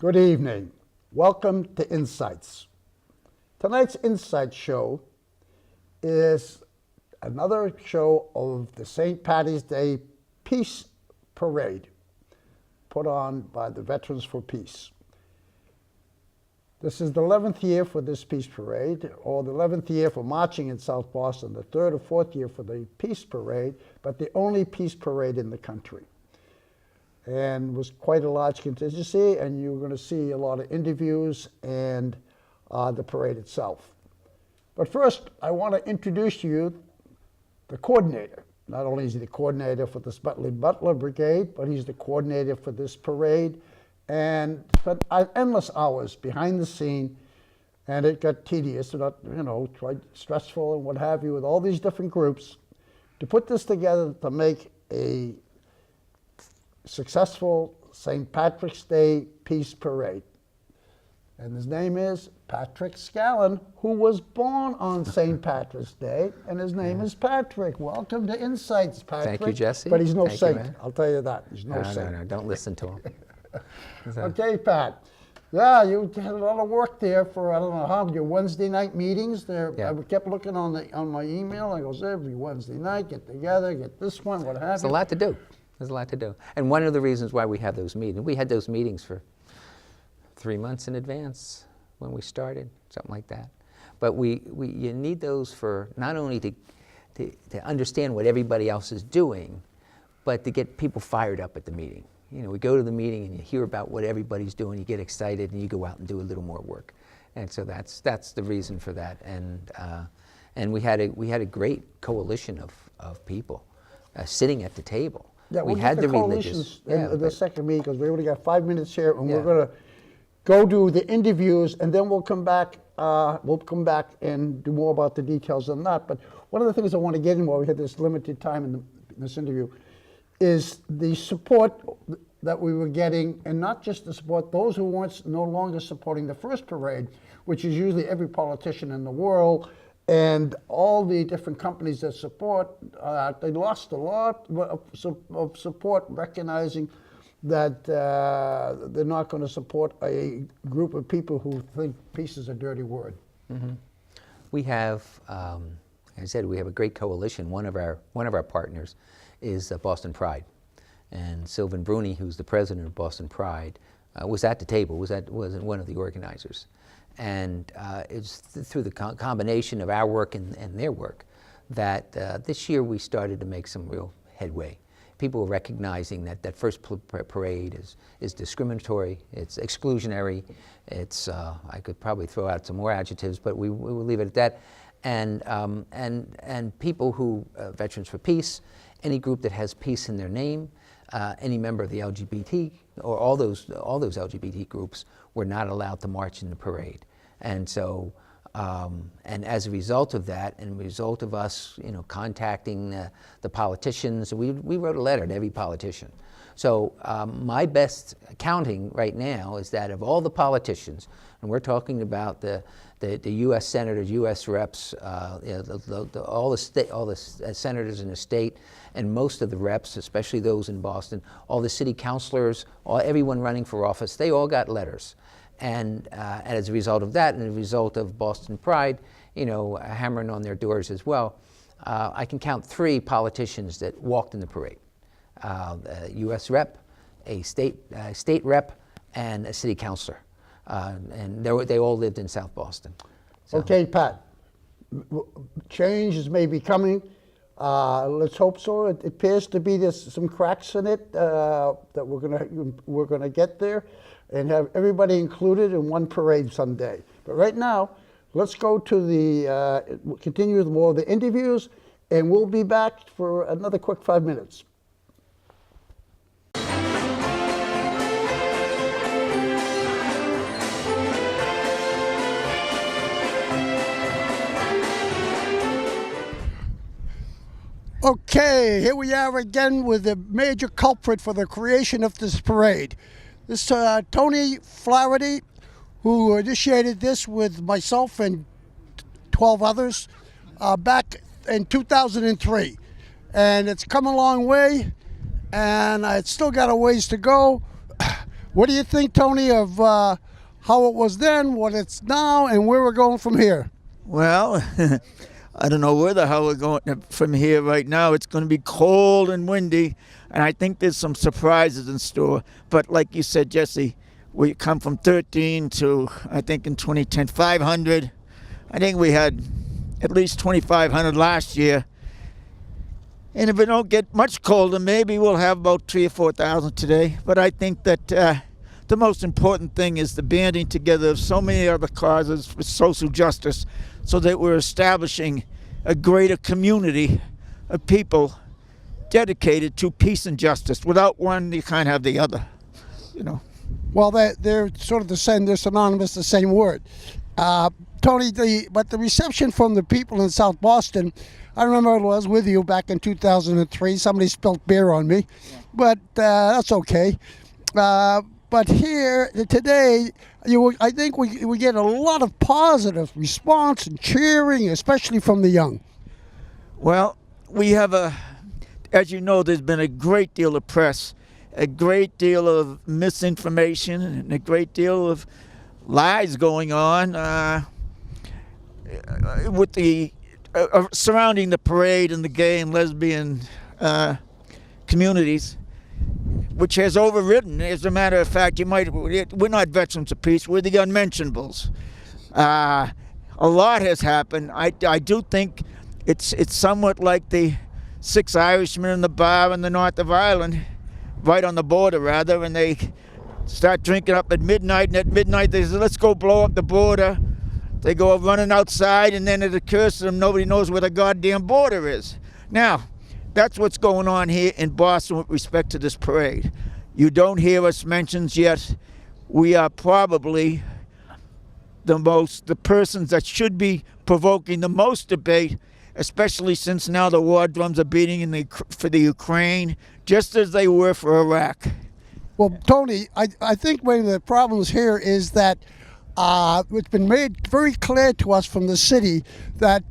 Good evening. Welcome to Insights. Tonight's Insight show is another show of the St. Paddy's Day Peace Parade put on by the Veterans for Peace. This is the 11th year for this Peace Parade, or the 11th year for marching in South Boston, the 3rd or 4th year for the Peace Parade, but the only Peace Parade in the country. And was quite a large contingency, and you're going to see a lot of interviews and the parade itself. But first, I want to introduce to you the coordinator. Not only is he the coordinator for the Smedley Butler Brigade, but he's the coordinator for this parade, and spent endless hours behind the scene, and it got tedious, quite stressful and what have you, with all these different groups, to put this together to make a successful St. Patrick's Day Peace Parade. And his name is Patrick Scallon, who was born on St. Patrick's Day, and his name is Patrick. Welcome to Insights, Patrick. Thank you, Jesse. But he's no saint, I'll tell you that. He's no saint. No, don't listen to him. Okay, Pat. Yeah, you had a lot of work there for, I don't know how, your Wednesday night meetings there. Yeah. I kept looking on my email. I goes, every Wednesday night, get together, get this one, what have you. There's a lot to do. There's a lot to do. And one of the reasons why we have those meetings, we had those meetings for 3 months in advance when we started, something like that. But you need those for not only to understand what everybody else is doing, but to get people fired up at the meeting. You know, we go to the meeting and you hear about what everybody's doing, you get excited, and you go out and do a little more work. And so that's the reason for that. And we had a great coalition of people sitting at the table. Yeah, we we'll had get the religious. In the second meeting, because we only got 5 minutes here, and Yeah. we're going to go do the interviews, and then we'll come back. And do more about the details on that. But one of the things I want to get in while we had this limited time in this interview is the support that we were getting, and not just the support, those who weren't no longer supporting the first parade, which is usually every politician in the world, and all the different companies that support, they lost a lot of support, recognizing that they're not going to support a group of people who think peace is a dirty word. Mm-hmm. We have, as I said, we have a great coalition. One of our partners is Boston Pride, and Sylvan Bruni, who's the president of Boston Pride, was at the table. Was one of the organizers, and it's through the combination of our work and their work that this year we started to make some real headway. People were recognizing that first parade is discriminatory, it's exclusionary, it's I could probably throw out some more adjectives, but we will leave it at that. And people who Veterans for Peace, any group that has peace in their name, any member of the LGBT or all those LGBT groups were not allowed to march in the parade. And so, and as a result of that, and a result of us, contacting the politicians, we wrote a letter to every politician. So my best counting right now is that of all the politicians, and we're talking about the U.S. senators, U.S. reps, all the senators in the state, and most of the reps, especially those in Boston, all the city councilors, everyone running for office, they all got letters. And as a result of that, and as a result of Boston Pride, hammering on their doors as well, I can count 3 politicians that walked in the parade: a U.S. rep, a state rep, and a city councilor. And they all lived in South Boston. So. Okay, Pat. Change is maybe coming. Let's hope so. It appears to be there's some cracks in it that we're gonna get there, and have everybody included in one parade someday. But right now, let's go to continue with more of the interviews, and we'll be back for another quick 5 minutes. Okay, here we are again with the major culprit for the creation of this parade. This Tony Flaherty, who initiated this with myself and 12 others back in 2003. And it's come a long way, and it's still got a ways to go. What do you think, Tony, of how it was then, what it's now, and where we're going from here? Well, I don't know where the hell we're going from here right now. It's going to be cold and windy, and I think there's some surprises in store. But like you said, Jesse, we come from 13 to, I think in 2010, 500. I think we had at least 2,500 last year. And if it don't get much colder, maybe we'll have about 3,000 or 4,000 today. But I think that the most important thing is the banding together of so many other causes for social justice, so that we're establishing a greater community of people dedicated to peace and justice. Without one, you can't have the other, you know. Well, they're sort of the same. They're synonymous, the same word. Tony, but the reception from the people in South Boston, I remember I was with you back in 2003. Somebody spilled beer on me, but that's okay. But here today, I think we get a lot of positive response and cheering, especially from the young. Well, we have as you know, there's been a great deal of press, a great deal of misinformation, and a great deal of lies going on with the surrounding the parade and the gay and lesbian communities, which has overridden. As a matter of fact, we're not veterans of peace, we're the unmentionables. A lot has happened. I do think it's somewhat like the 6 Irishmen in the bar in the north of Ireland, right on the border rather, and they start drinking up at midnight, and at midnight they say, let's go blow up the border. They go running outside, and then it occurs to them nobody knows where the goddamn border is. Now, that's what's going on here in Boston with respect to this parade. You don't hear us mention yet. We are probably the persons that should be provoking the most debate, especially since now the war drums are beating for the Ukraine, just as they were for Iraq. Well, Tony, I think one of the problems here is that it's been made very clear to us from the city that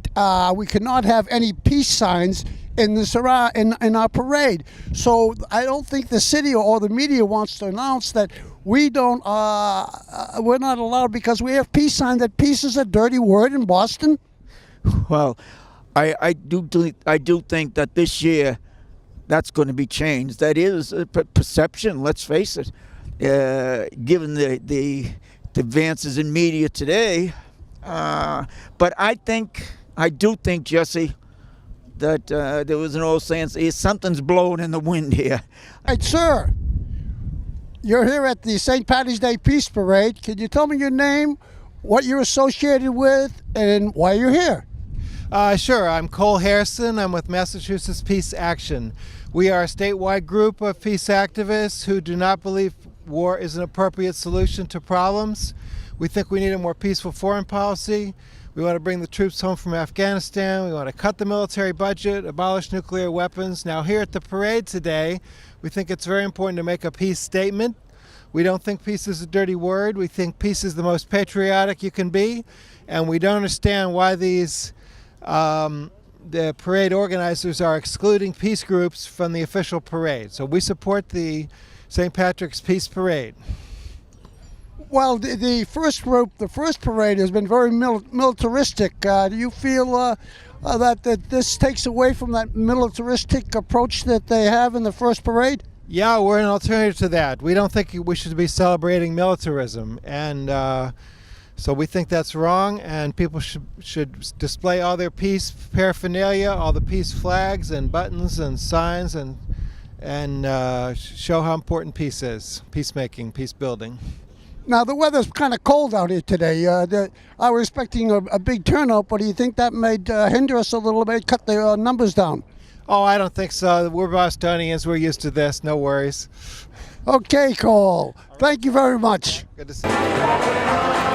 we cannot have any peace signs in our parade. So I don't think the city or the media wants to announce that we're not allowed because we have peace signs. That peace is a dirty word in Boston. Well, I do think that this year that's going to be changed. That is a perception. Let's face it. Given the advances in media today, but I do think, Jesse, that there was an old saying, something's blowing in the wind here. Right, sir. You're here at the St. Paddy's Day Peace Parade. Could you tell me your name, what you're associated with, and why you're here? Sure. I'm Cole Harrison. I'm with Massachusetts Peace Action. We are a statewide group of peace activists who do not believe war is an appropriate solution to problems. We think we need a more peaceful foreign policy. We want to bring the troops home from Afghanistan. We want to cut the military budget, abolish nuclear weapons. Now, here at the parade today, we think it's very important to make a peace statement. We don't think peace is a dirty word. We think peace is the most patriotic you can be. And we don't understand why the parade organizers are excluding peace groups from the official parade. So we support the St. Patrick's Peace Parade. Well, the first parade has been very militaristic. Do you feel that this takes away from that militaristic approach that they have in the first parade? Yeah, we're an alternative to that. We don't think we should be celebrating militarism, and so we think that's wrong, and people should display all their peace paraphernalia, all the peace flags and buttons and signs, and show how important peace is, peacemaking, peace building. Now, the weather's kind of cold out here today. I was expecting a big turnout, but do you think that may hinder us a little bit, cut the numbers down? Oh, I don't think so. We're Bostonians. We're used to this. No worries. Okay, Cole. Thank you very much. Good to see you.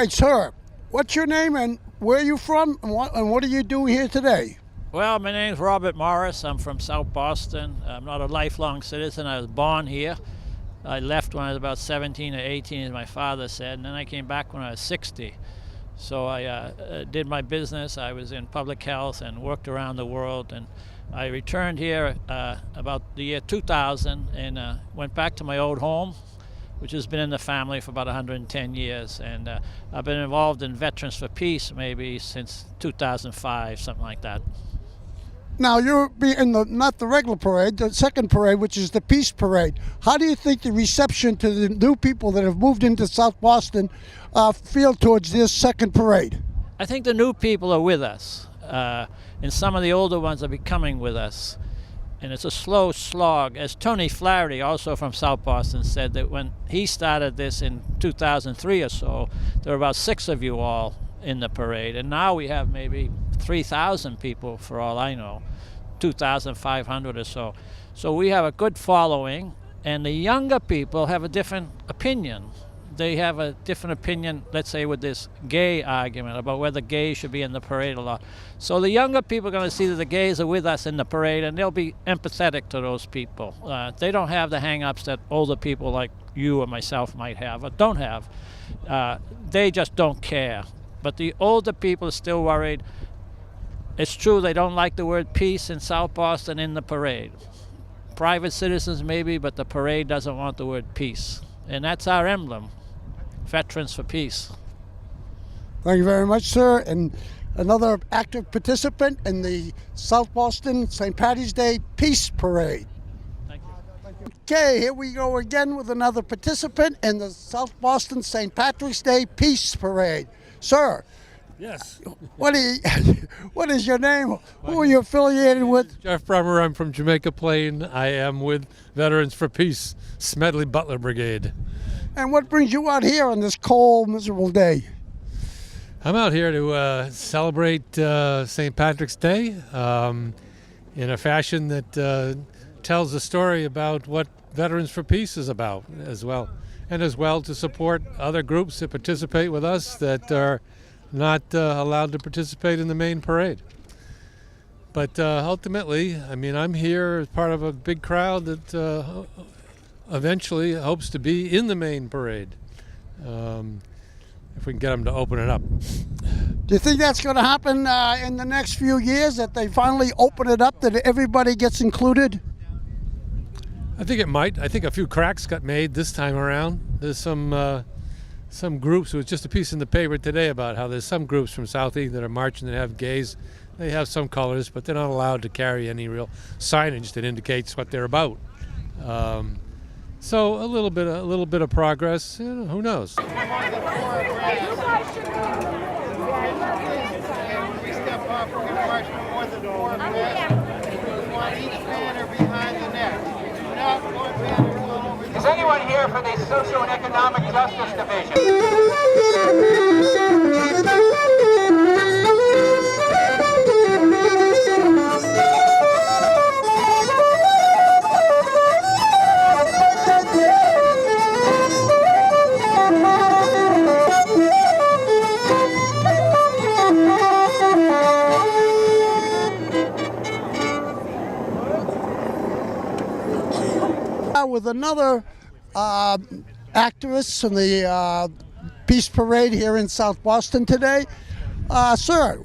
right, sir. What's your name and where are you from and what are you doing here today? Well, my name's Robert Morris. I'm from South Boston. I'm not a lifelong citizen. I was born here. I left when I was about 17 or 18, as my father said, and then I came back when I was 60. So I did my business. I was in public health and worked around the world. And I returned here about the year 2000 and went back to my old home, which has been in the family for about 110 years. And I've been involved in Veterans for Peace maybe since 2005, something like that. Now, you're in not the regular parade, the second parade, which is the Peace Parade. How do you think the reception to the new people that have moved into South Boston feel towards this second parade? I think the new people are with us, and some of the older ones are becoming with us. And it's a slow slog. As Tony Flaherty, also from South Boston, said that when he started this in 2003 or so, there were about 6 of you all in the parade. And now we have maybe 3,000 people, for all I know, 2,500 or so. So we have a good following, and the younger people have a different opinion. They have a different opinion, let's say, with this gay argument about whether gays should be in the parade or not. So the younger people are going to see that the gays are with us in the parade, and they'll be empathetic to those people. They don't have the hang-ups that older people like you or myself might have or don't have. They just don't care. But the older people are still worried. It's true they don't like the word peace in South Boston in the parade. Private citizens maybe, but the parade doesn't want the word peace. And that's our emblem. Veterans for Peace. Thank you very much, sir. And another active participant in the South Boston St. Patty's Day Peace Parade. Thank you. Okay, here we go again with another participant in the South Boston St. Patrick's Day Peace Parade. Sir, Yes. what is your name? Who are you affiliated with? Jeff Bremer, I'm from Jamaica Plain. I am with Veterans for Peace, Smedley Butler Brigade. And what brings you out here on this cold, miserable day? I'm out here to celebrate St. Patrick's Day in a fashion that tells a story about what Veterans for Peace is about as well. And as well to support other groups that participate with us that are not allowed to participate in the main parade. But ultimately, I mean, I'm here as part of a big crowd that eventually hopes to be in the main parade, if we can get them to open it up. Do you think that's going to happen in the next few years, that they finally open it up, that everybody gets included? I think it might. I think a few cracks got made this time around. There's some groups, it was just a piece in the paper today about how there's some groups from Southeast that are marching that have gays. They have some colors, but they're not allowed to carry any real signage that indicates what they're about. So a little bit of progress. You know, who knows? Is anyone here for the Social and Economic Justice Division? With another activist in the Peace Parade here in South Boston today. Sir,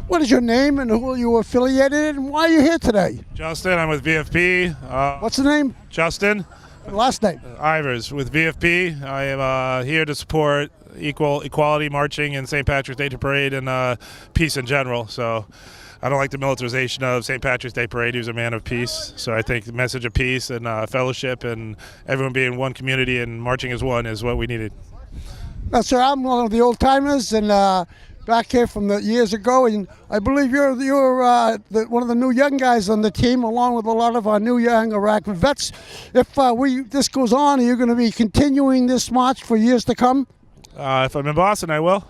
what is your name and who are you affiliated and why are you here today? Justin, I'm with VFP. What's the name? Justin Last name? Ivers with VFP. I am here to support equality marching in St. Patrick's Day Parade and peace in general. So I don't like the militarization of St. Patrick's Day Parade. He was a man of peace. So I think the message of peace and fellowship and everyone being one community and marching as one is what we needed. Now, sir, I'm one of the old timers and back here from the years ago, and I believe you're one of the new young guys on the team, along with a lot of our new young Iraq vets. If this goes on, are you going to be continuing this march for years to come? If I'm in Boston, I will.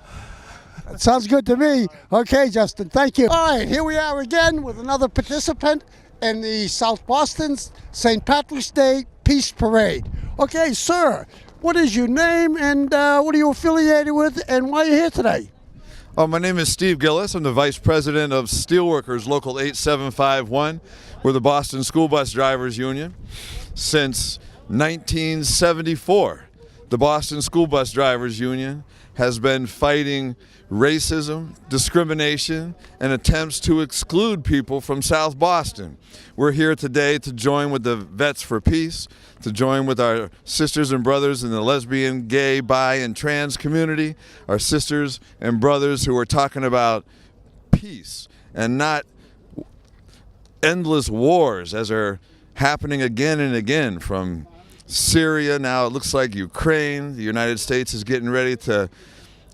Sounds good to me. Okay, Justin, thank you. All right, here we are again with another participant in the South Boston St. Patrick's Day Peace Parade. Okay, sir, What is your name and what are you affiliated with and why are you here today? My name is Steve Gillis. I'm the Vice President of Steelworkers Local 8751. We're the Boston School Bus Drivers Union. Since 1974, the Boston School Bus Drivers Union has been fighting racism, discrimination, and attempts to exclude people from South Boston. We're here today to join with the Vets for Peace, to join with our sisters and brothers in the lesbian, gay, bi, and trans community, our sisters and brothers who are talking about peace and not endless wars as are happening again and again from Syria. Now it looks like Ukraine. The United States is getting ready to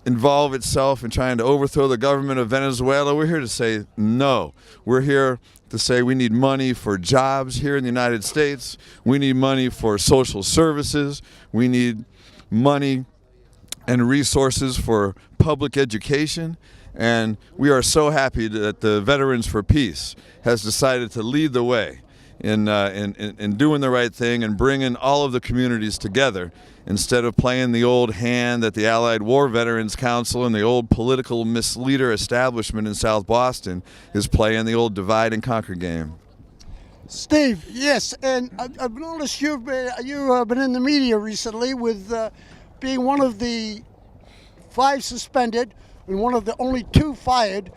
involve itself in trying to overthrow the government of Venezuela. We're here to say no. We're here to say we need money for jobs here in the United States. We need money for social services. We need money and resources for public education. And we are so happy that the Veterans for Peace has decided to lead the way in doing the right thing and bringing all of the communities together instead of playing the old hand that the Allied War Veterans Council and the old political misleader establishment in South Boston is playing, the old divide and conquer game. Steve, yes, and I've noticed you've been in the media recently with being one of the 5 suspended and one of the only 2 fired,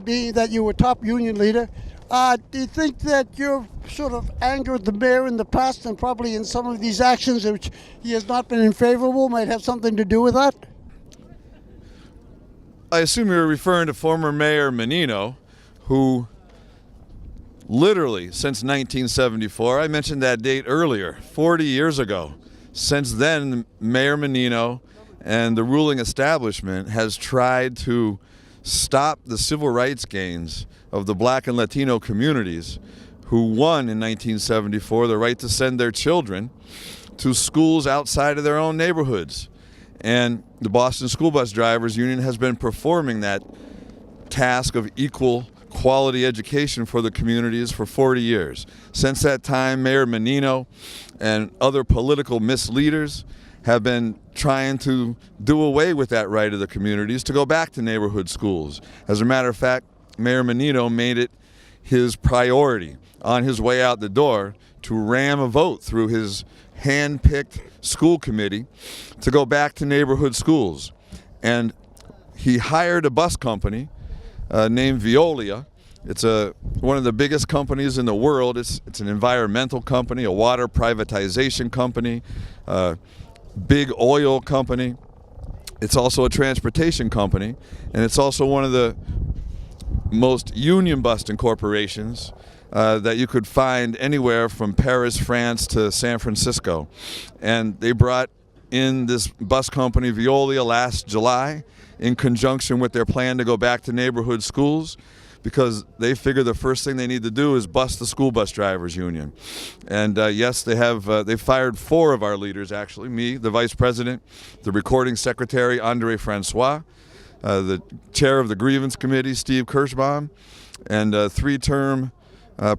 being that you were top union leader. Do you think that you've sort of angered the mayor in the past and probably in some of these actions which he has not been in favorable might have something to do with that? I assume you're referring to former Mayor Menino, who literally since 1974, I mentioned that date earlier, 40 years ago. Since then, Mayor Menino and the ruling establishment has tried to stop the civil rights gains of the Black and Latino communities who won in 1974 the right to send their children to schools outside of their own neighborhoods. And the Boston School Bus Drivers Union has been performing that task of equal quality education for the communities for 40 years. Since that time, Mayor Menino and other political misleaders have been trying to do away with that right of the communities to go back to neighborhood schools. As a matter of fact, Mayor Menino made it his priority on his way out the door to ram a vote through his hand-picked school committee to go back to neighborhood schools. And he hired a bus company named Veolia. It's one of the biggest companies in the world. It's an environmental company, a water privatization company, big oil company. It's also a transportation company, and it's also one of the most union-busting corporations that you could find anywhere from Paris, France to San Francisco. And they brought in this bus company, Veolia, last July in conjunction with their plan to go back to neighborhood schools, because they figure the first thing they need to do is bust the School Bus Drivers Union. And yes, they fired 4 of our leaders, actually, me, the vice president, the recording secretary, Andre Francois, the chair of the grievance committee, Steve Kirschbaum, and 3-term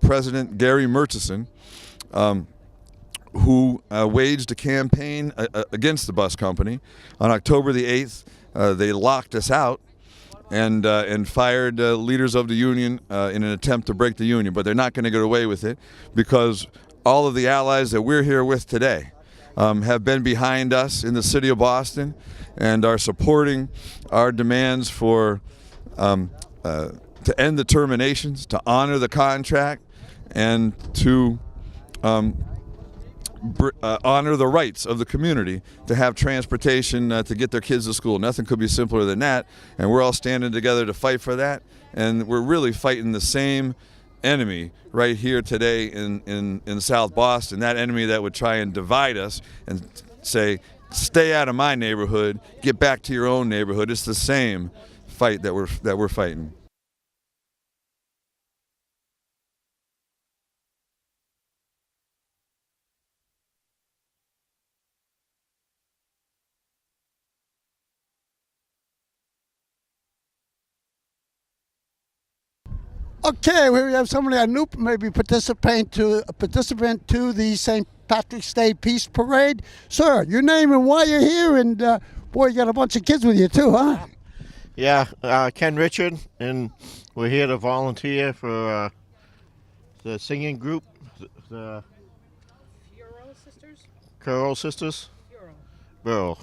president, Gary Murchison, who waged a campaign against the bus company. On October the 8th, they locked us out and fired leaders of the union in an attempt to break the union. But they're not going to get away with it, because all of the allies that we're here with today have been behind us in the city of Boston and are supporting our demands for to end the terminations, to honor the contract, and to honor the rights of the community to have transportation to get their kids to school. Nothing could be simpler than that, and we're all standing together to fight for that, and we're really fighting the same enemy right here today in South Boston, that enemy that would try and divide us and say, stay out of my neighborhood, get back to your own neighborhood. It's the same fight that we're fighting. Okay, we have somebody, a new maybe participant to the St. Patrick's Day Peace Parade. Sir, your name and why you're here, and boy, you got a bunch of kids with you too, huh? Yeah, Ken Richard, and we're here to volunteer for the singing group, the Choral Sisters? Burrow.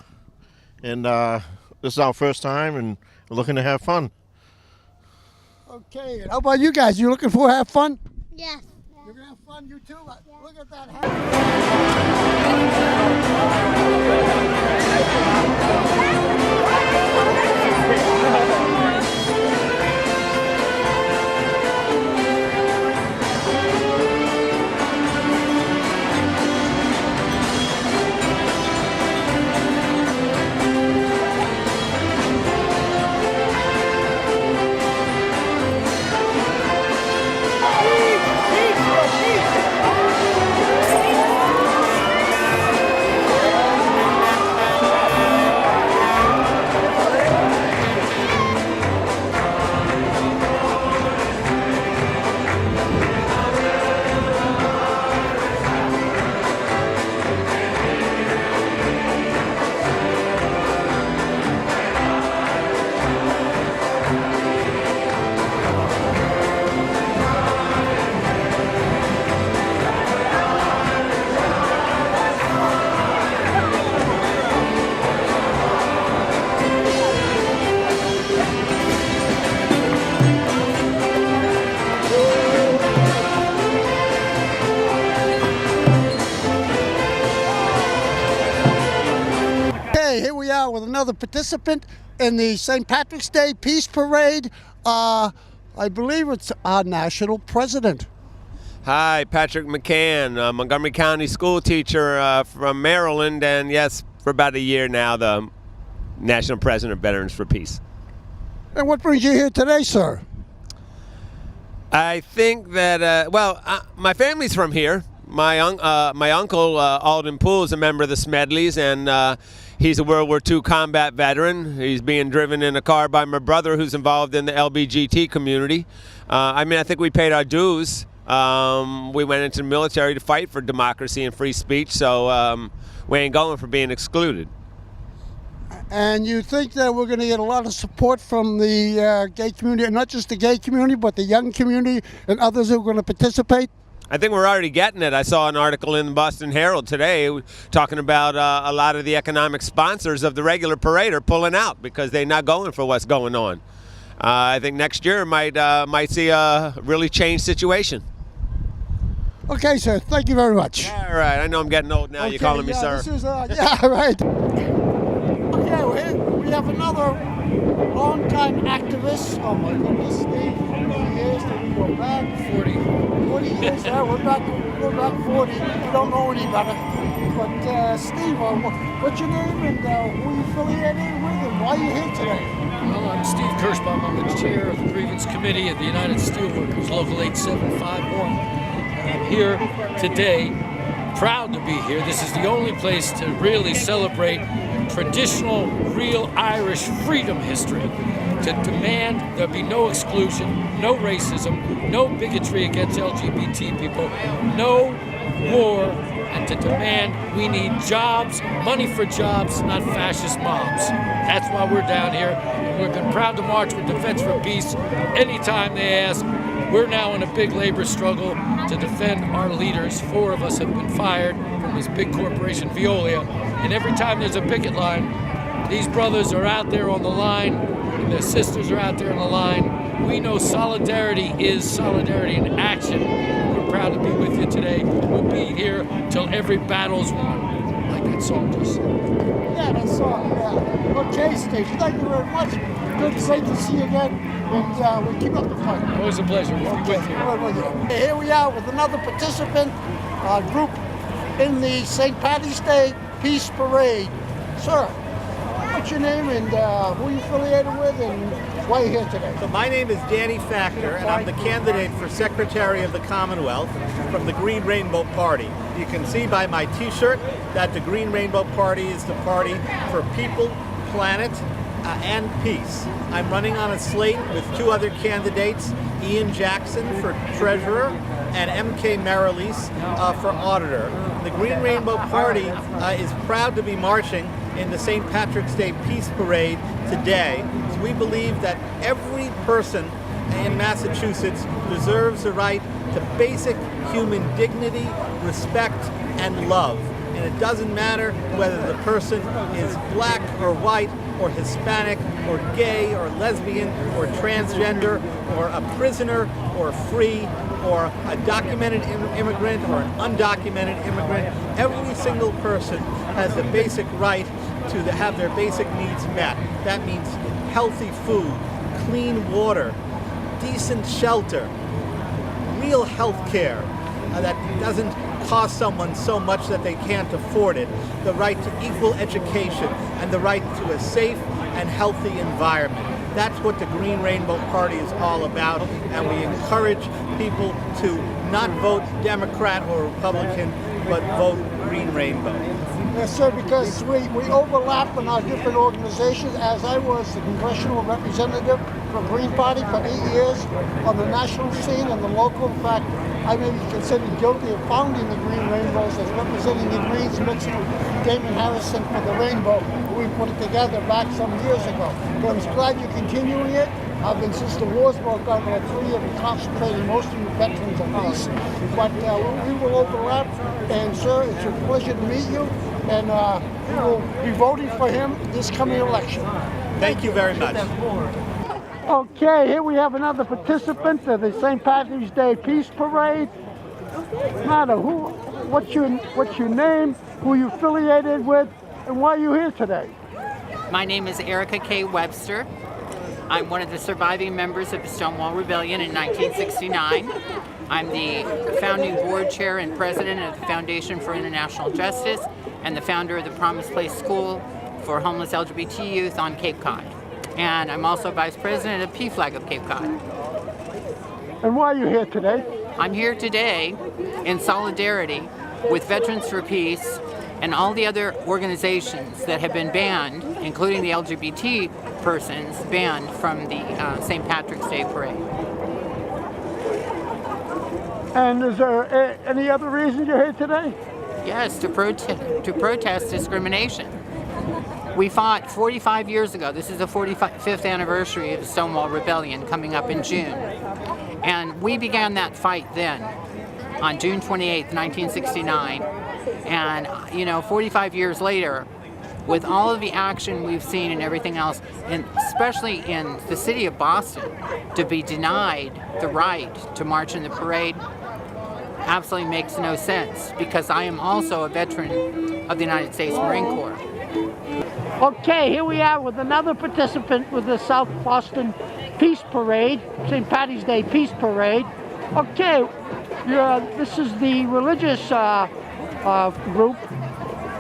And this is our first time, and we're looking to have fun. Okay, and how about you guys? You looking for have fun? Yes. You're gonna have fun, you too? Look at that. Here we are with another participant in the St. Patrick's Day Peace Parade. I believe it's our national president. Hi, Patrick McCann, Montgomery County school teacher from Maryland, and yes, for about a year now, the national president of Veterans for Peace. And what brings you here today, sir? I think that, my family's from here. My uncle, Alden Poole, is a member of the Smedleys, and he's a World War II combat veteran. He's being driven in a car by my brother, who's involved in the LBGT community. I think we paid our dues. We went into the military to fight for democracy and free speech, so we ain't going for being excluded. And you think that we're going to get a lot of support from the gay community, and not just the gay community, but the young community and others who are going to participate? I think we're already getting it. I saw an article in the Boston Herald today talking about a lot of the economic sponsors of the regular parade are pulling out because they're not going for what's going on. I think next year might see a really changed situation. Okay, sir. Thank you very much. All right. I know I'm getting old now. Okay, You're calling me sir. This is, yeah, right. Okay, well, here we have another longtime activist. Oh my goodness, Steve. How many years did we go back? 40 years. Yeah, we're back 40. We don't know any better. But Steve, what's your name and who are you affiliated with and why are you here today? Well, I'm Steve Kirschbaum. I'm the chair of the Grievance Committee of the United Steelworkers, Local 8751. And I'm here today, proud to be here. This is the only place to really celebrate traditional, real Irish freedom history, to demand there be no exclusion, no racism, no bigotry against LGBT people, no war, and to demand we need jobs, money for jobs, not fascist mobs. That's why we're down here. And we've been proud to march with Defense for Peace anytime they ask. We're now in a big labor struggle to defend our leaders. 4 of us have been fired from this big corporation, Veolia. And every time there's a picket line, these brothers are out there on the line, and their sisters are out there on the line. We know solidarity is solidarity in action. We're proud to be with you today. We'll be here till every battle's won, like that song just said. Yeah, that song, yeah. Okay, Steve, thank you very much. Great to see you again, and we'll keep up the fight. Always a pleasure. We'll be with you. Here we are with another participant group in the St. Paddy's Day Peace Parade. Sir, what's your name and who are you affiliated with and why are you here today? So my name is Danny Factor, and I'm the candidate for Secretary of the Commonwealth from the Green Rainbow Party. You can see by my t-shirt that the Green Rainbow Party is the party for people, planet, and peace. I'm running on a slate with two other candidates, Ian Jackson for treasurer and M.K. Marilis for auditor. The Green Rainbow Party is proud to be marching in the St. Patrick's Day Peace Parade today. So we believe that every person in Massachusetts deserves the right to basic human dignity, respect, and love. And it doesn't matter whether the person is black or white or Hispanic or gay or lesbian or transgender or a prisoner or free or a documented immigrant or an undocumented immigrant. Every single person has the basic right to have their basic needs met. That means healthy food, clean water, decent shelter, real health care that doesn't cost someone so much that they can't afford it, the right to equal education, and the right to a safe and healthy environment. That's what the Green Rainbow Party is all about, and we encourage people to not vote Democrat or Republican, but vote Green Rainbow. Yes, sir, because we overlap in our different organizations. As I was the congressional representative for Green Party for 8 years on the national scene and the local. In fact, I may be considered guilty of founding the Green Rainbows as representing the Greens mixed with Damon Harrison for the Rainbow. We put it together back some years ago. But I'm glad you're continuing it. I've been, since the wars broke out, about 3 years, concentrating mostly with veterans of peace. But we will overlap. And sir, it's a pleasure to meet you. And we will be voting for him this coming election. Thank you very much. Okay, here we have another participant of the St. Patrick's Day Peace Parade. Nada, what's your name, who you affiliated with, and why are you here today? My name is Erica K. Webster. I'm one of the surviving members of the Stonewall Rebellion in 1969. I'm the founding board chair and president of the Foundation for International Justice and the founder of the Promise Place School for homeless LGBT youth on Cape Cod. And I'm also vice president of PFLAG of Cape Cod. And why are you here today? I'm here today in solidarity with Veterans for Peace and all the other organizations that have been banned, including the LGBT persons banned from the St. Patrick's Day Parade. And is there any other reason you're here today? Yes, to protest discrimination. We fought 45 years ago. This is the 45th anniversary of the Stonewall Rebellion coming up in June. And we began that fight then on June 28th, 1969. And, 45 years later, with all of the action we've seen and everything else, and especially in the city of Boston, to be denied the right to march in the parade absolutely makes no sense, because I am also a veteran of the United States Marine Corps. Okay, here we are with another participant with the South Boston Peace Parade, St. Patty's Day Peace Parade. Okay, this is the religious group.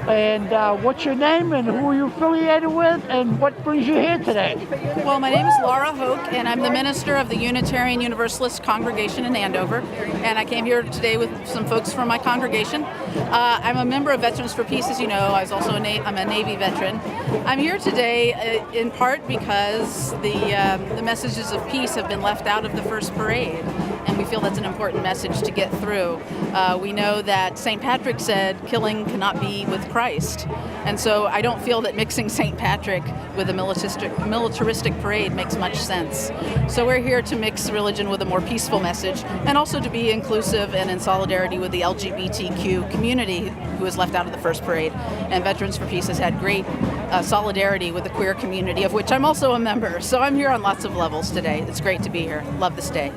And what's your name and who are you affiliated with and what brings you here today? Well, my name is Laura Hoke and I'm the minister of the Unitarian Universalist Congregation in Andover. And I came here today with some folks from my congregation. I'm a member of Veterans for Peace, as you know. I'm a Navy veteran. I'm here today in part because the messages of peace have been left out of the first parade. And we feel that's an important message to get through. We know that St. Patrick said killing cannot be with Christ. And so I don't feel that mixing St. Patrick with a militaristic parade makes much sense. So we're here to mix religion with a more peaceful message and also to be inclusive and in solidarity with the LGBTQ community who was left out of the first parade. And Veterans for Peace has had great solidarity with the queer community, of which I'm also a member. So I'm here on lots of levels today. It's great to be here. Love this day.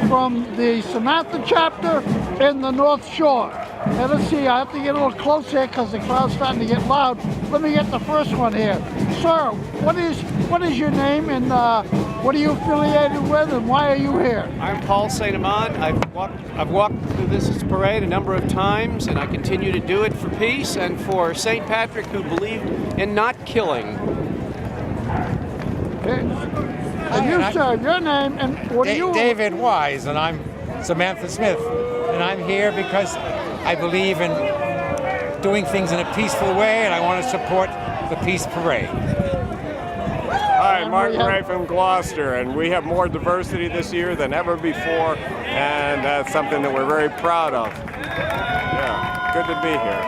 From the Samantha chapter in the North Shore. Now let's see, I have to get a little close here because the crowd's starting to get loud. Let me get the first one here. Sir, what is your name and what are you affiliated with and why are you here? I'm Paul St. Amand. I've walked through this parade a number of times and I continue to do it for peace and for St. Patrick, who believed in not killing. Okay. And you, sir, your name and what are you? David Wise, and I'm Samantha Smith. And I'm here because I believe in doing things in a peaceful way, and I want to support the Peace Parade. Hi, Martin Ray from Gloucester, and we have more diversity this year than ever before, and that's something that we're very proud of. Yeah, good to be here.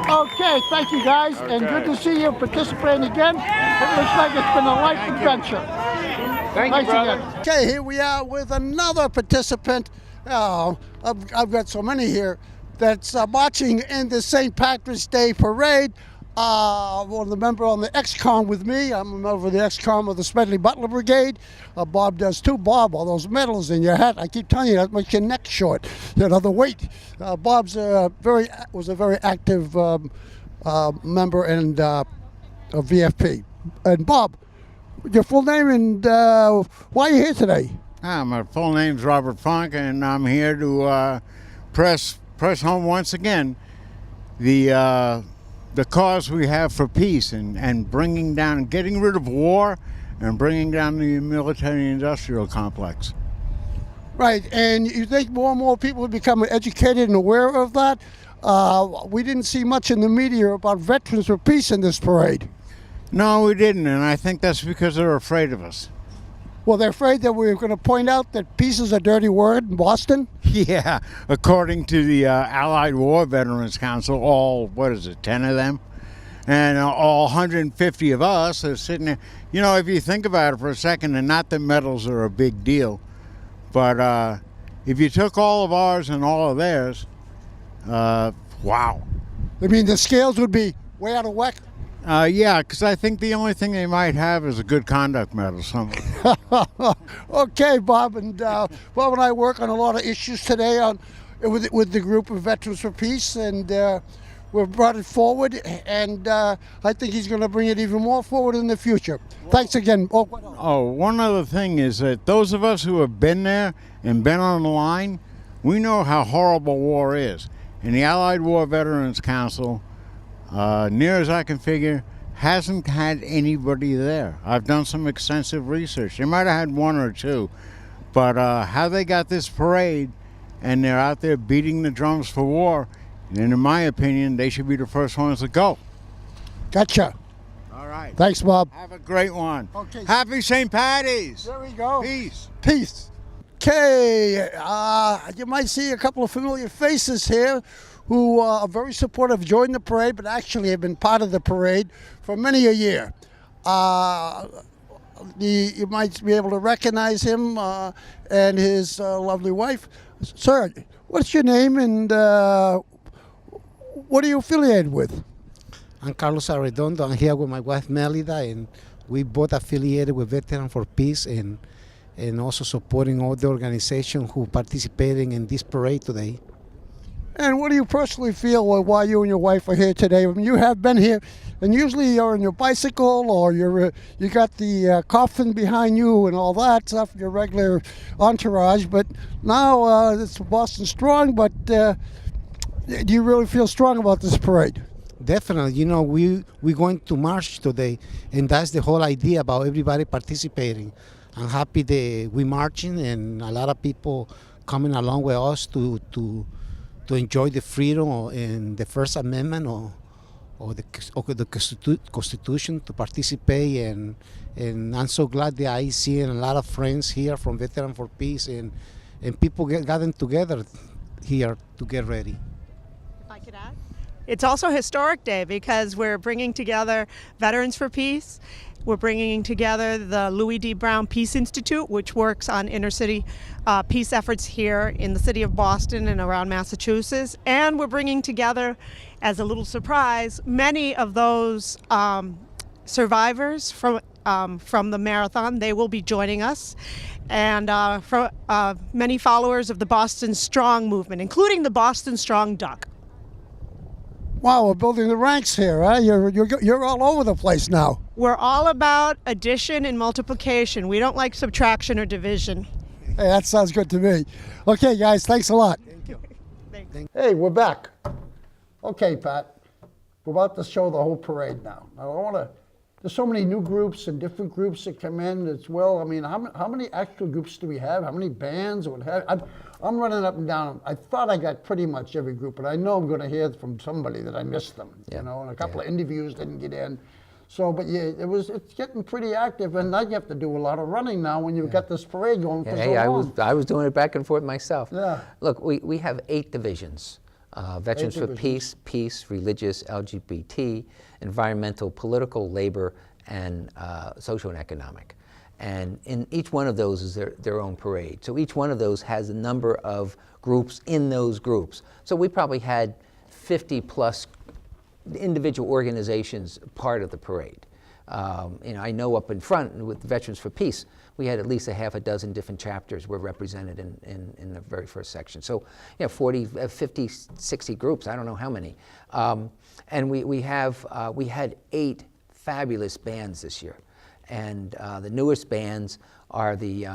Okay, thank you guys, and good to see you participating again. It looks like it's been a life adventure. Thank you, brother. Again. Okay, here we are with another participant. Oh, I've got so many here that's marching in the St. Patrick's Day Parade. One of the member on the X-Com with me. I'm a member of the X-Com of the Smedley Butler Brigade. Bob does too. Bob, all those medals in your hat, I keep telling you, that makes your neck short. You know, the weight. Bob's was a very active member and of VFP. And Bob, your full name and why are you here today? My full name's Robert Funk, and I'm here to press home once again the cause we have for peace and bringing down, getting rid of war and bringing down the military-industrial complex. Right, and you think more and more people are becoming educated and aware of that? We didn't see much in the media about Veterans for Peace in this parade. No, we didn't, and I think that's because they're afraid of us. Well, they're afraid that we're going to point out that peace is a dirty word in Boston? Yeah, according to the Allied War Veterans Council, all, 10 of them? And all 150 of us are sitting there. You know, if you think about it for a second, and not that medals are a big deal, but if you took all of ours and all of theirs, wow. I mean, the scales would be way out of whack? Yeah, because I think the only thing they might have is a good conduct medal somewhere. Okay, Bob, and Bob and I work on a lot of issues today with the group of Veterans for Peace, and we've brought it forward, and I think he's going to bring it even more forward in the future. Thanks again. One other thing is that those of us who have been there and been on the line, we know how horrible war is. And the Allied War Veterans Council, near as I can figure, hasn't had anybody there. I've done some extensive research. They might have had one or two, but how they got this parade and they're out there beating the drums for war, and in my opinion, they should be the first ones to go. Gotcha. All right. Thanks, Bob. Have a great one. Okay. Happy St. Patty's. There we go. Peace. Peace. Okay, you might see a couple of familiar faces here who are very supportive, joined the parade, but actually have been part of the parade for many a year. You might be able to recognize him and his lovely wife. Sir, what's your name and what are you affiliated with? I'm Carlos Arredondo. I'm here with my wife Melida, and we both affiliated with Veterans for Peace and also supporting all the organizations who participating in this parade today. And what do you personally feel while you and your wife are here today? I mean, you have been here, and usually you're on your bicycle or you got the coffin behind you and all that stuff, your regular entourage. But now it's Boston Strong. But do you really feel strong about this parade? Definitely. You know, we're going to march today, and that's the whole idea about everybody participating. I'm happy that we're marching, and a lot of people coming along with us to enjoy the freedom and the First Amendment or the Constitution to participate. And I'm so glad that I see a lot of friends here from Veterans for Peace and people gathering together here to get ready. If I could add? It's also a historic day because we're bringing together Veterans for Peace. We're bringing together the Louis D. Brown Peace Institute, which works on inner city peace efforts here in the city of Boston and around Massachusetts. And we're bringing together, as a little surprise, many of those survivors from the marathon. They will be joining us. And from many followers of the Boston Strong movement, including the Boston Strong Duck. Wow, we're building the ranks here, huh? You're all over the place now. We're all about addition and multiplication. We don't like subtraction or division. Hey, that sounds good to me. Okay, guys, thanks a lot. Thank you. Thanks. Hey, we're back. Okay, Pat, we're about to show the whole parade now. There's so many new groups and different groups that come in as well. I mean, how many actual groups do we have? How many bands? I'm running up and down. I thought I got pretty much every group, but I know I'm going to hear from somebody that I missed them. Yeah. You know, and a couple of interviews didn't get in. So, but yeah, it's getting pretty active, and now you have to do a lot of running now when you've got this parade going for so Hey, long. I was doing it back and forth myself. Yeah. Look, we have 8 divisions. Veterans for Peace, Religious, LGBT, Environmental, Political, Labor, and Social and Economic. And in each one of those is their own parade. So each one of those has a number of groups in those groups. So we probably had 50 plus individual organizations part of the parade. I know up in front with Veterans for Peace, we had at least a half a dozen different chapters were represented in the very first section. So, 40, 50, 60 groups, I don't know how many. And we had 8 fabulous bands this year. And the newest bands are the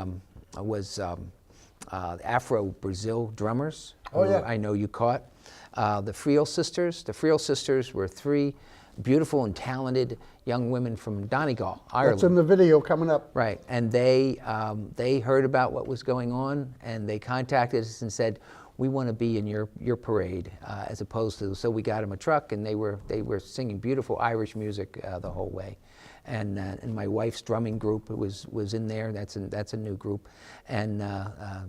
Afro-Brazil drummers, who I know you caught. The Friel Sisters. The Friel Sisters were 3 beautiful and talented young women from Donegal, Ireland. That's in the video coming up. Right, and they heard about what was going on, and they contacted us and said, we want to be in your parade, as opposed to, so we got them a truck, and they were singing beautiful Irish music the whole way. And my wife's drumming group was in there. That's a new group, and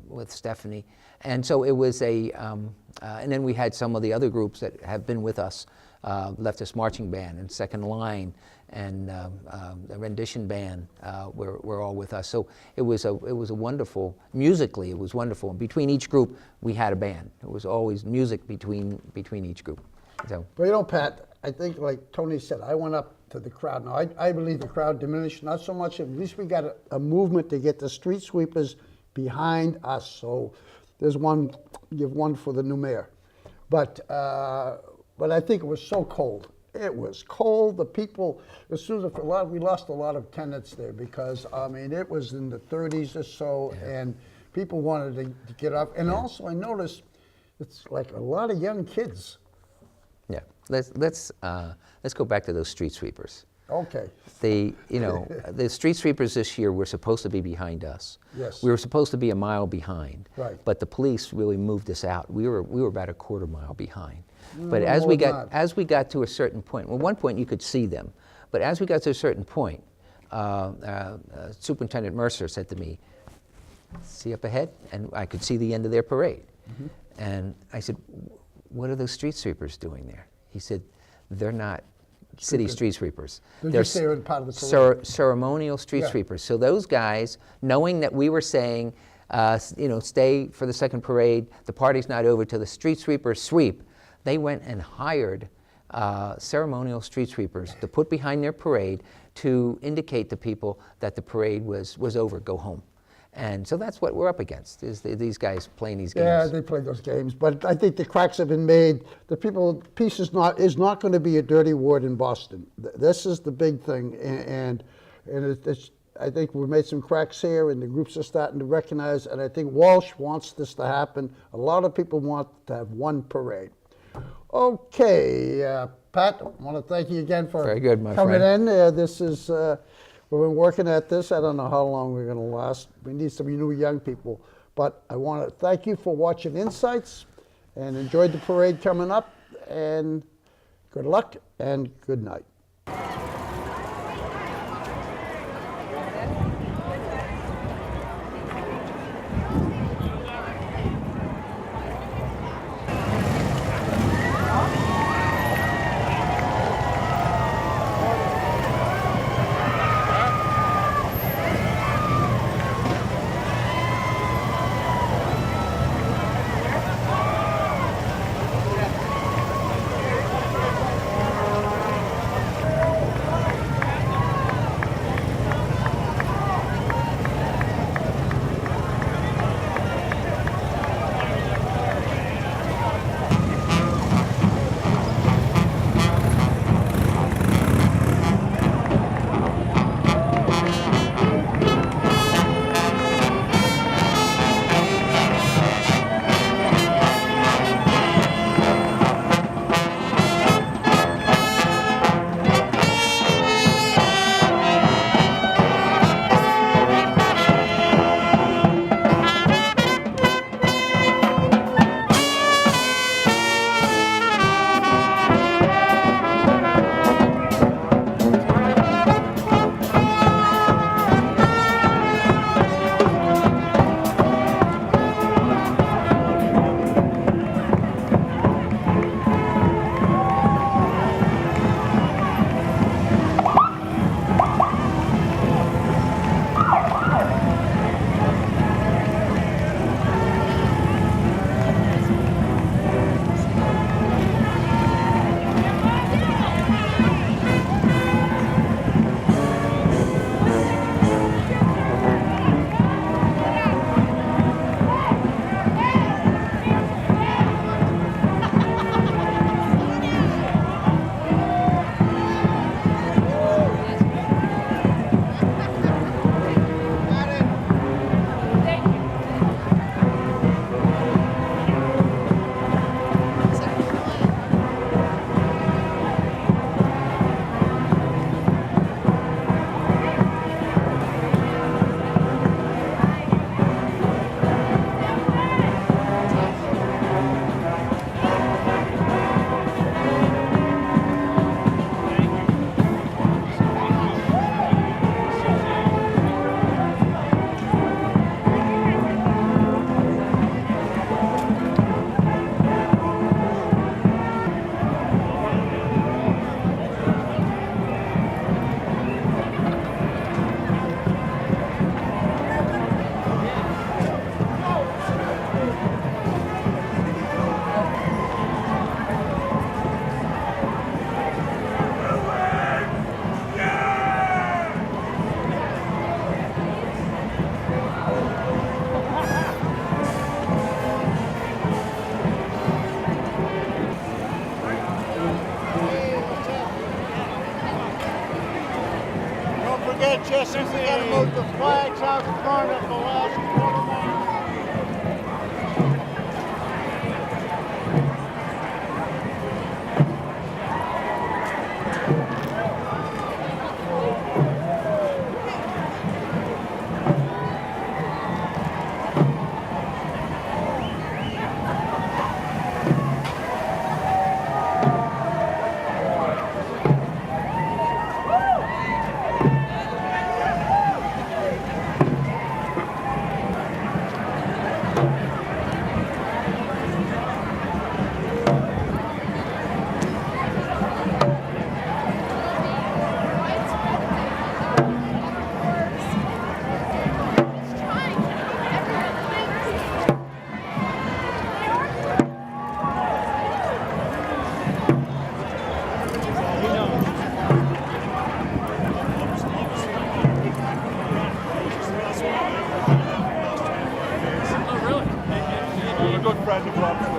with Stephanie. And so it was and then we had some of the other groups that have been with us, Leftist Marching Band and Second Line, and the Rendition Band were all with us. So it was a wonderful, musically it was wonderful. And between each group we had a band. It was always music between each group. So. Well, Pat, I think like Tony said, I went up to the crowd. Now, I believe the crowd diminished, not so much, at least we got a movement to get the street sweepers behind us. So there's give one for the new mayor. But I think it was so cold. It was cold. The people, as soon as we lost a lot of tenants there because, I mean, it was in the 30s or so, and people wanted to get up. And also I noticed it's like a lot of young kids. Yeah, let's go back to those street sweepers. Okay. The street sweepers this year were supposed to be behind us. Yes. We were supposed to be a mile behind. Right. But the police really moved us out. We were about a quarter mile behind. But No, as we not. got to a certain point, well, one point you could see them, but as we got to a certain point, Superintendent Mercer said to me, "See up ahead?" And I could see the end of their parade. Mm-hmm. And I said, "What are those street sweepers doing there?" He said, "They're not city street sweepers. They're just there as part of the parade. Ceremonial street Yeah. sweepers." So those guys, knowing that we were saying, stay for the second parade, the party's not over till the street sweepers sweep, they went and hired ceremonial street sweepers to put behind their parade to indicate to people that the parade was over, go home. And so that's what we're up against, is these guys playing these games. Yeah, they play those games, but I think the cracks have been made. Peace is not going to be a dirty word in Boston. This is the big thing, and I think we've made some cracks here, and the groups are starting to recognize, and I think Walsh wants this to happen. A lot of people want to have one parade. Okay, Pat, I want to thank you again for Very good, my coming friend. in. This is, we've been working at this. I don't know how long we're going to last. We need some new young people. But I want to thank you for watching Insights and enjoyed the parade coming up. And good luck and good night. good friend of Rob's.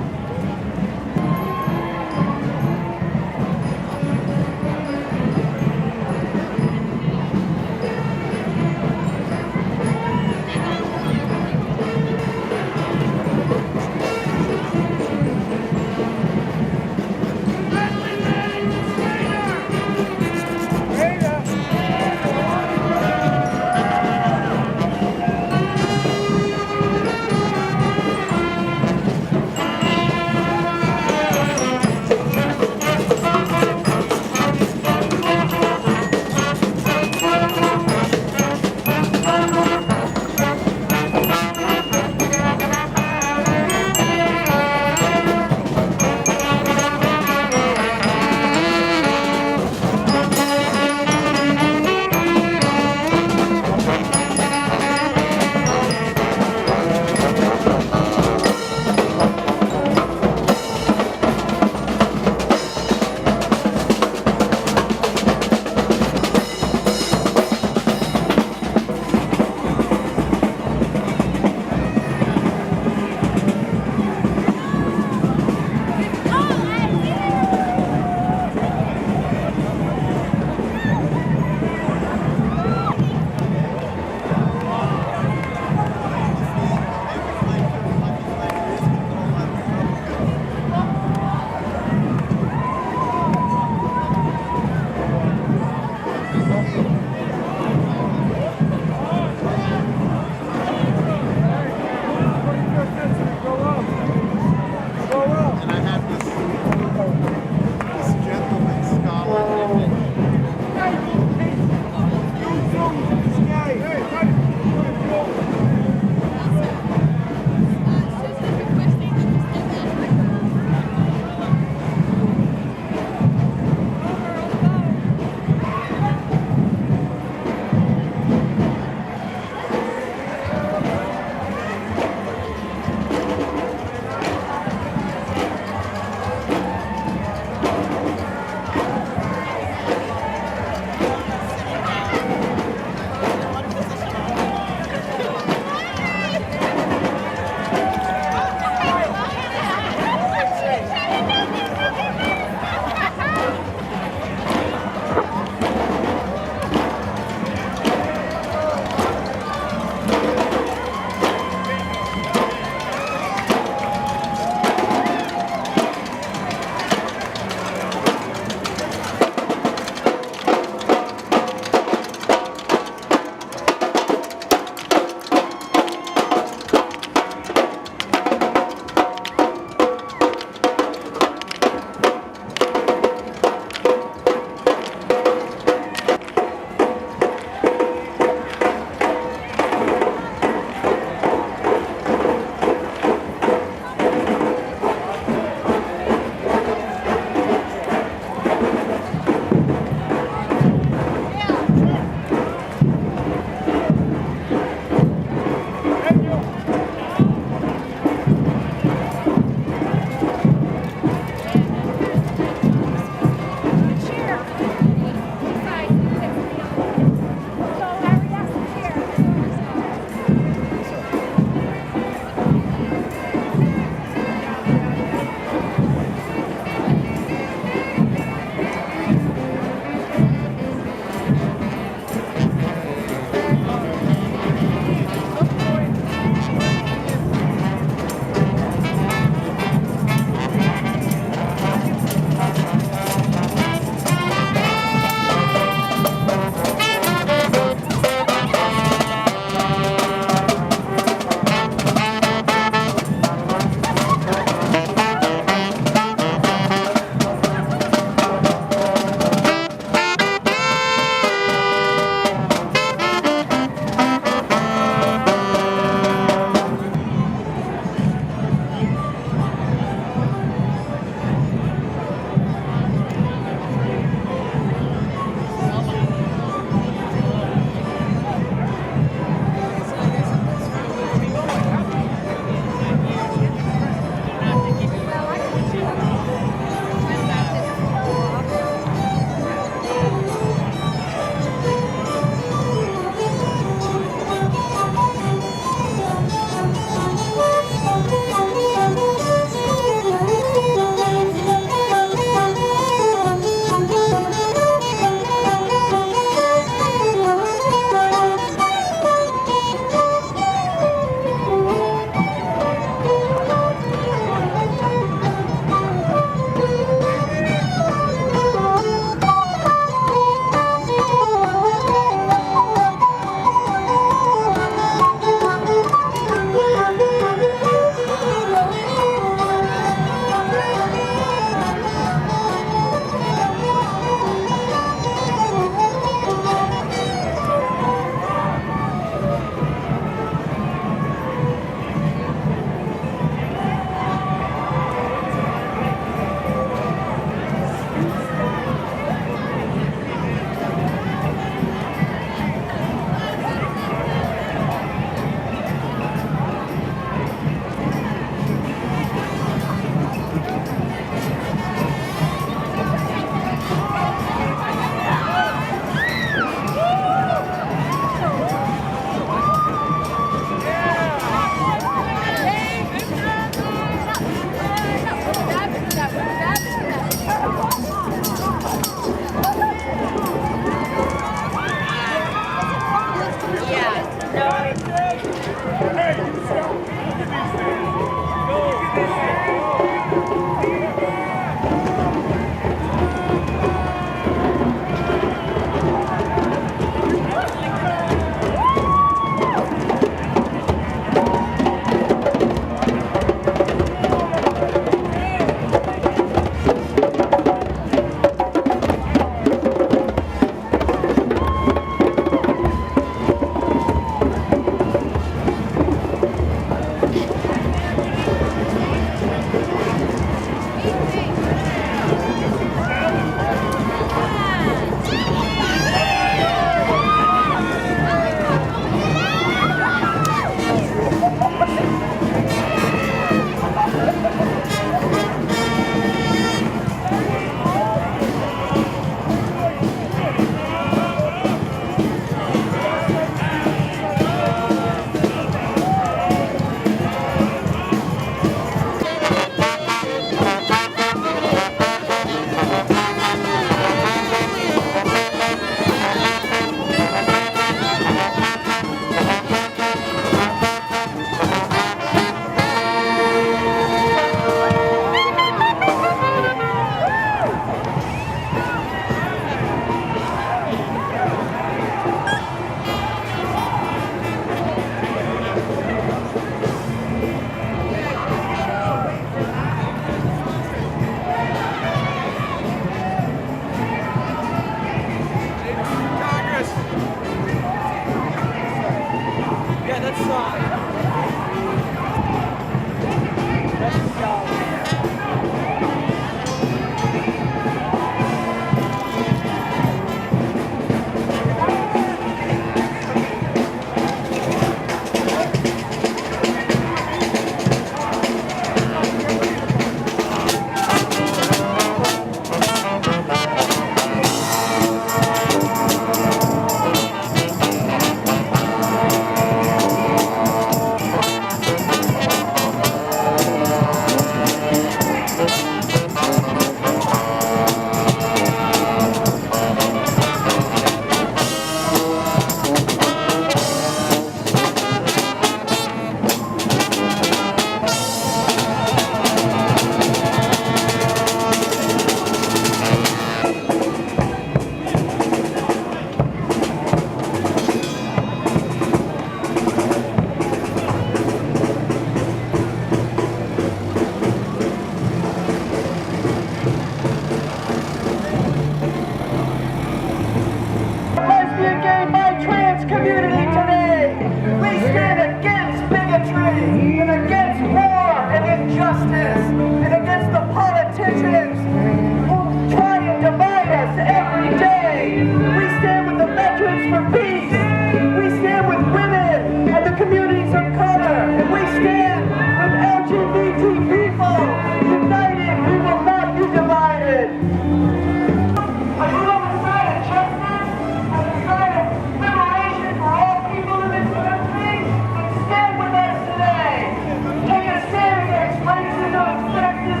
Take a stand against racism, sexism,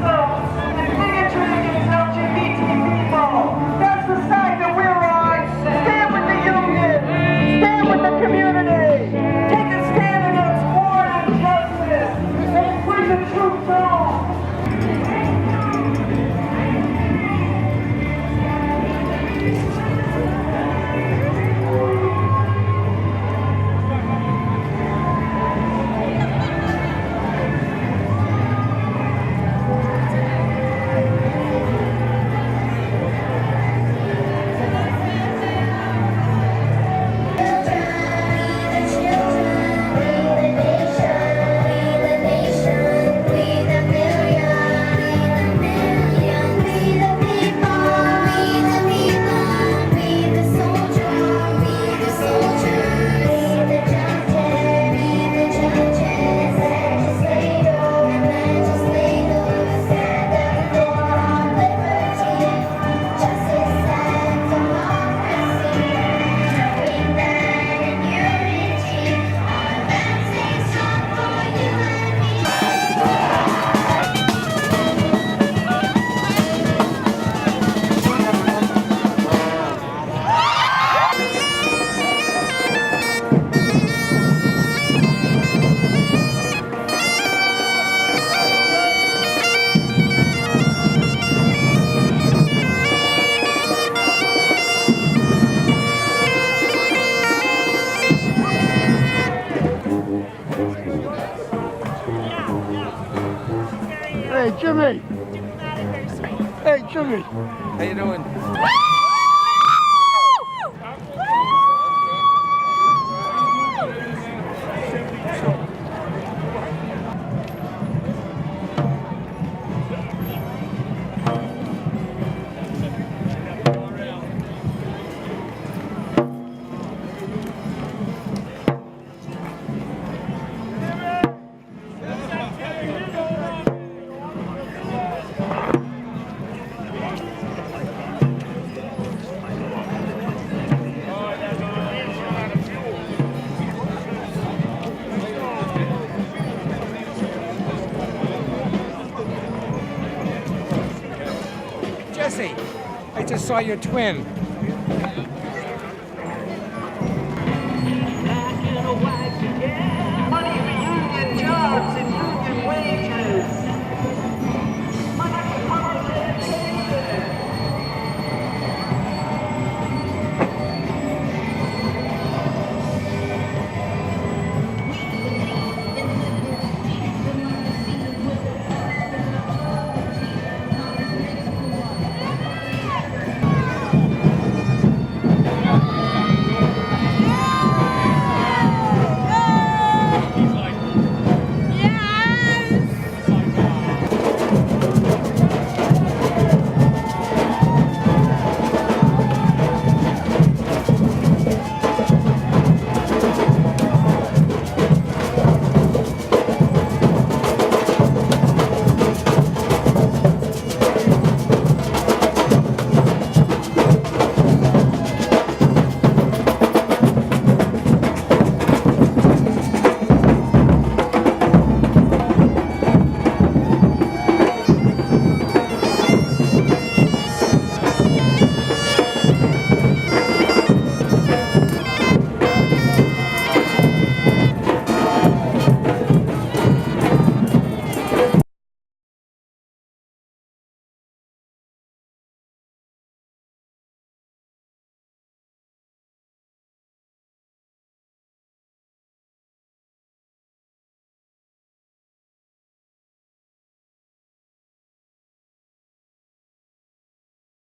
Hey, Jimmy. Hey, Jimmy. How you doing? Jesse, I just saw your twin.